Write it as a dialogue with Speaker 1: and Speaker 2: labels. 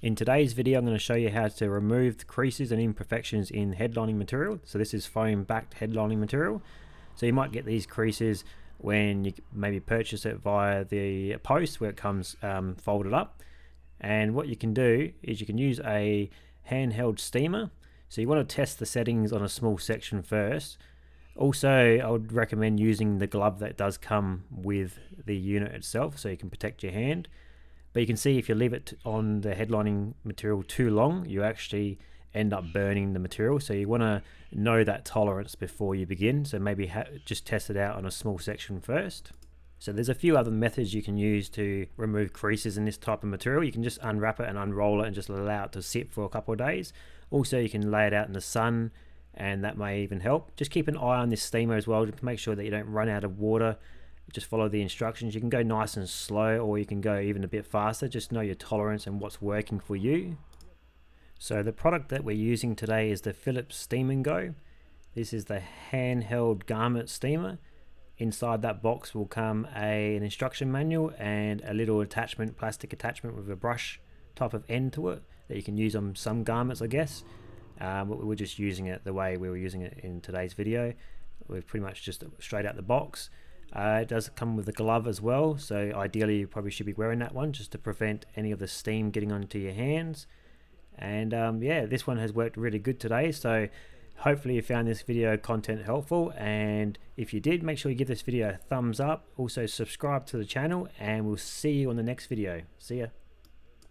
Speaker 1: In today's video, I'm going to show you how to remove the creases and imperfections in headlining material. So this is foam backed headlining material. So you might get these creases when you maybe purchase it via the post where it comes folded up. And what you can do is you can use a handheld steamer. So you want to test the settings on a small section first. Also, I would recommend using the glove that does come with the unit itself so you can protect your hand. But you can see if you leave it on the headlining material too long, you actually end up burning the material. So you want to know that tolerance before you begin. So maybe just test it out on a small section first. So there's a few other methods you can use to remove creases in this type of material. You can just unwrap it and unroll it and just allow it to sit for a couple of days. Also, you can lay it out in the sun and that may even help. Just keep an eye on this steamer as well to make sure that you don't run out of water. Just follow the instructions. You can go nice and slow or you can go even a bit faster. Just know your tolerance and what's working for you. So the product that we're using today is the Philips Steam & Go. This is the handheld garment steamer. Inside that box will come an instruction manual and a little attachment, plastic attachment with a brush type of end to it that you can use on some garments, I guess. But we're just using it the way we were using it in today's video. We're pretty much just straight out the box. It does come with a glove as well, so ideally you probably should be wearing that one just to prevent any of the steam getting onto your hands. And yeah, this one has worked really good today, so hopefully you found this video content helpful, and if you did, make sure you give this video a thumbs up. Also subscribe to the channel, and we'll see you on the next video. See ya.